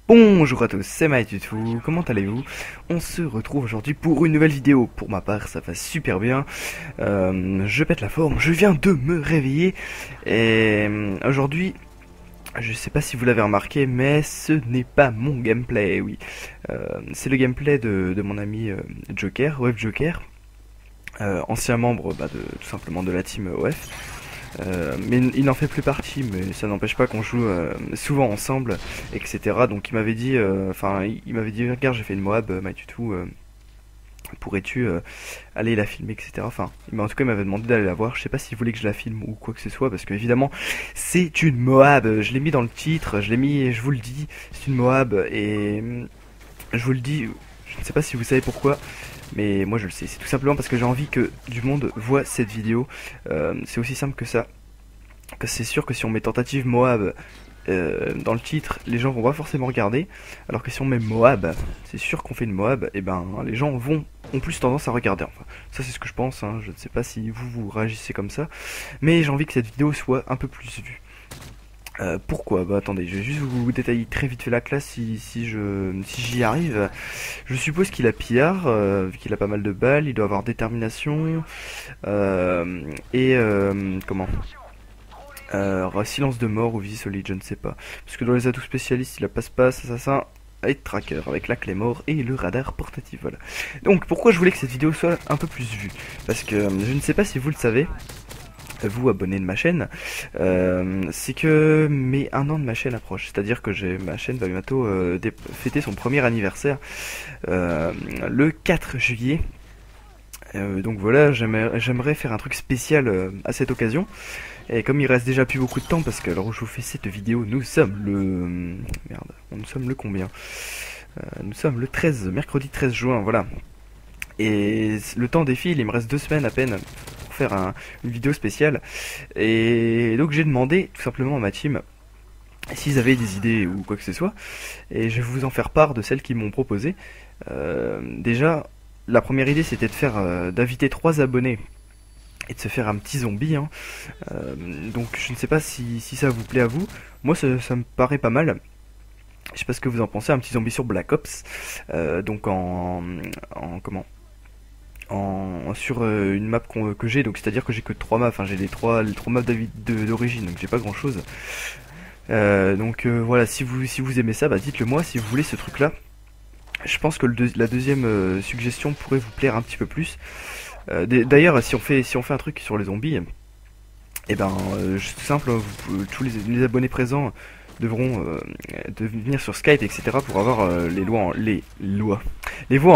Bonjour à tous, c'est MyTutu, comment allez-vous? On se retrouve aujourd'hui pour une nouvelle vidéo. Pour ma part, ça va super bien. Je pète la forme, je viens de me réveiller. Et aujourd'hui, je sais pas si vous l'avez remarqué, mais ce n'est pas mon gameplay, oui. C'est le gameplay de mon ami Joker, OF Joker. Ancien membre tout simplement de la team OF. Mais il n'en fait plus partie, mais ça n'empêche pas qu'on joue souvent ensemble, etc. Donc il m'avait dit, il m'avait dit, regarde, j'ai fait une Moab, MyTutu, pourrais-tu aller la filmer, etc. Enfin, en tout cas, il m'avait demandé d'aller la voir. Je sais pas s'il voulait que je la filme ou quoi que ce soit, parce que évidemment, c'est une Moab. Je l'ai mis dans le titre, je l'ai mis, je vous le dis, c'est une Moab, et je vous le dis, je ne sais pas si vous savez pourquoi. Mais moi je le sais, c'est tout simplement parce que j'ai envie que du monde voit cette vidéo. C'est aussi simple que ça. Que c'est sûr que si on met tentative Moab dans le titre, les gens vont pas forcément regarder. Alors que si on met Moab, c'est sûr qu'on fait une Moab, et ben les gens ont plus tendance à regarder. Enfin, ça c'est ce que je pense, hein. Je ne sais pas si vous réagissez comme ça. Mais j'ai envie que cette vidéo soit un peu plus vue. Pourquoi? Bah attendez, je vais juste vous détailler très vite fait la classe si j'y arrive. Je suppose qu'il a pillard, vu qu'il a pas mal de balles, il doit avoir détermination, comment? Silence de mort ou vie solide, je ne sais pas. Parce que dans les atouts spécialistes, il a passe-passe, assassin, et tracker, avec la clé mort et le radar portatif, voilà. Donc pourquoi je voulais que cette vidéo soit un peu plus vue? Parce que je ne sais pas si vous le savez, vous abonnés de ma chaîne, c'est que mes 1 an de ma chaîne approche, c'est-à-dire que ma chaîne va bientôt fêter son premier anniversaire le 4 juillet. Donc voilà, j'aimerais faire un truc spécial à cette occasion. Et comme il reste déjà plus beaucoup de temps, parce que alors où je vous fais cette vidéo, nous sommes le... Merde, nous sommes le combien? Nous sommes le 13, mercredi 13 juin, voilà. Et le temps défile, il me reste 2 semaines à peine pour faire une vidéo spéciale. Et donc j'ai demandé tout simplement à ma team s'ils avaient des idées ou quoi que ce soit. Et je vais vous en faire part de celles qu'ils m'ont proposées. Déjà, la première idée c'était de faire d'inviter 3 abonnés et de se faire un petit zombie, hein. Donc je ne sais pas si ça vous plaît à vous. Moi ça me paraît pas mal. Je sais pas ce que vous en pensez, un petit zombie sur Black Ops. Donc comment, sur une map que j'ai, donc c'est à dire que j'ai que 3 maps, enfin j'ai les 3 maps d'origine, donc j'ai pas grand chose. Voilà, si vous aimez ça, bah dites le moi si vous voulez ce truc là. Je pense que la deuxième suggestion pourrait vous plaire un petit peu plus. D'ailleurs, si on fait un truc sur les zombies, et ben tout simple, tous les abonnés présents devront venir sur Skype, etc. pour avoir les voix en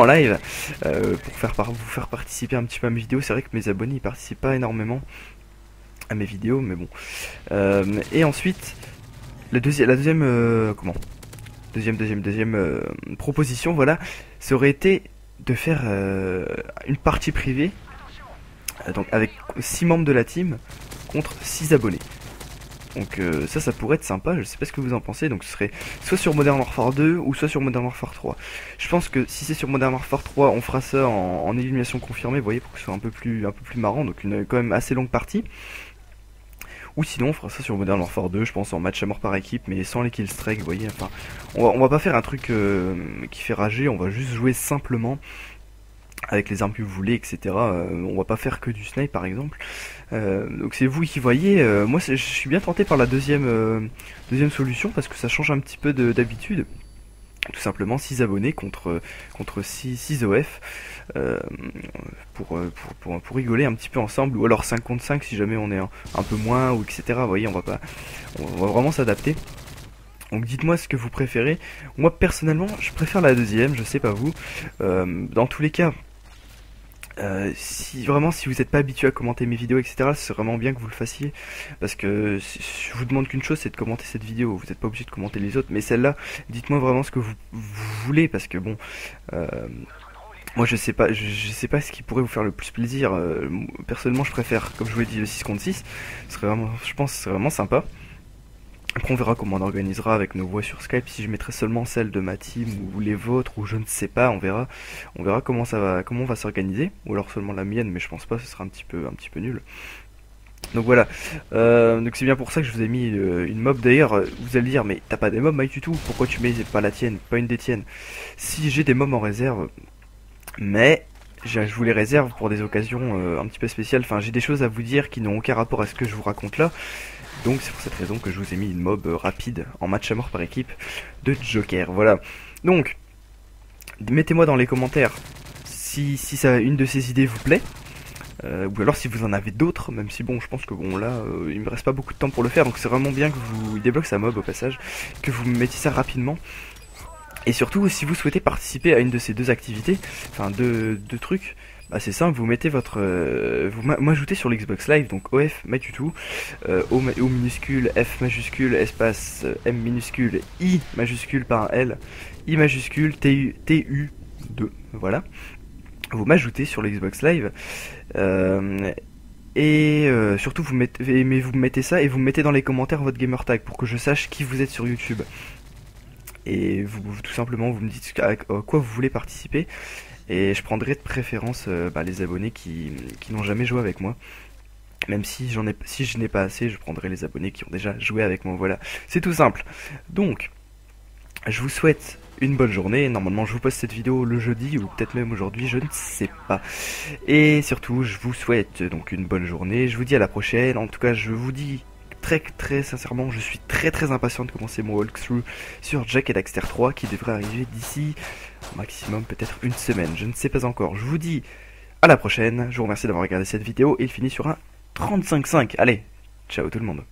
live, pour vous faire participer un petit peu à mes vidéos. C'est vrai que mes abonnés ils participent pas énormément à mes vidéos, mais bon. Et ensuite, la deuxième proposition, voilà, ça aurait été de faire une partie privée, donc avec 6 membres de la team contre 6 abonnés. Donc ça pourrait être sympa, je sais pas ce que vous en pensez. Donc ce serait soit sur Modern Warfare 2 ou soit sur Modern Warfare 3. Je pense que si c'est sur Modern Warfare 3, on fera ça en élimination confirmée, vous voyez, pour que ce soit un peu plus marrant, donc une quand même assez longue partie. Ou sinon on fera ça sur Modern Warfare 2, je pense, en match à mort par équipe, mais sans les killstrikes, vous voyez. Enfin, on va pas faire un truc qui fait rager, on va juste jouer simplement avec les armes que vous voulez, etc. On va pas faire que du snipe par exemple. Donc c'est vous qui voyez. Moi je suis bien tenté par la deuxième solution parce que ça change un petit peu d'habitude. Tout simplement 6 abonnés contre 6 OF, pour rigoler un petit peu ensemble, ou alors 5 contre 5 si jamais on est un peu moins, ou etc. Vous voyez, on va vraiment s'adapter. Donc dites-moi ce que vous préférez. Moi personnellement je préfère la deuxième, je sais pas vous. Dans tous les cas, si vous n'êtes pas habitué à commenter mes vidéos, etc., c'est vraiment bien que vous le fassiez. Parce que je vous demande qu'une chose, c'est de commenter cette vidéo. Vous n'êtes pas obligé de commenter les autres. Mais celle-là, dites-moi vraiment ce que vous voulez. Parce que bon, moi je sais pas ce qui pourrait vous faire le plus plaisir. Personnellement, je préfère, comme je vous l'ai dit, le 6 contre 6. Je pense que ce serait vraiment sympa. Après on verra comment on organisera avec nos voix sur Skype, si je mettrai seulement celle de ma team ou les vôtres, ou je ne sais pas, on verra comment on va s'organiser, ou alors seulement la mienne, mais je pense pas, ce sera un petit peu nul. Donc voilà, donc c'est bien pour ça que je vous ai mis une mob. D'ailleurs, vous allez dire, mais t'as pas des mobs Mike du tout, pourquoi tu mets pas la tienne, pas une des tiennes? Si, j'ai des mobs en réserve, mais je vous les réserve pour des occasions un petit peu spéciales. Enfin, j'ai des choses à vous dire qui n'ont aucun rapport à ce que je vous raconte là. Donc c'est pour cette raison que je vous ai mis une mob rapide en match à mort par équipe de Joker. Voilà. Donc, mettez-moi dans les commentaires si ça, une de ces idées vous plaît. Ou alors si vous en avez d'autres, même si bon, je pense que bon là, il me reste pas beaucoup de temps pour le faire, donc c'est vraiment bien que vous débloquez sa mob au passage, que vous me mettiez ça rapidement. Et surtout, si vous souhaitez participer à une de ces deux activités, enfin deux trucs, bah c'est simple, vous mettez votre, vous m'ajoutez sur l'Xbox Live, donc OF Matutu, O minuscule, F majuscule, espace M minuscule, I majuscule par un L, I majuscule, TU 2, voilà. Vous m'ajoutez sur l'Xbox Live. Surtout vous mettez ça et vous mettez dans les commentaires votre gamertag pour que je sache qui vous êtes sur YouTube. Et vous tout simplement vous me dites à quoi vous voulez participer et je prendrai de préférence les abonnés qui n'ont jamais joué avec moi. Même si si je n'ai pas assez, je prendrai les abonnés qui ont déjà joué avec moi. Voilà, c'est tout simple. Donc, je vous souhaite une bonne journée. Normalement, je vous poste cette vidéo le jeudi ou peut-être même aujourd'hui, je ne sais pas. Et surtout, je vous souhaite donc une bonne journée. Je vous dis à la prochaine. En tout cas, je vous dis très sincèrement, je suis très impatient de commencer mon walkthrough sur Jak et Daxter 3 qui devrait arriver d'ici au maximum peut-être une semaine. Je ne sais pas encore. Je vous dis à la prochaine. Je vous remercie d'avoir regardé cette vidéo et il finit sur un 35.5. Allez, ciao tout le monde.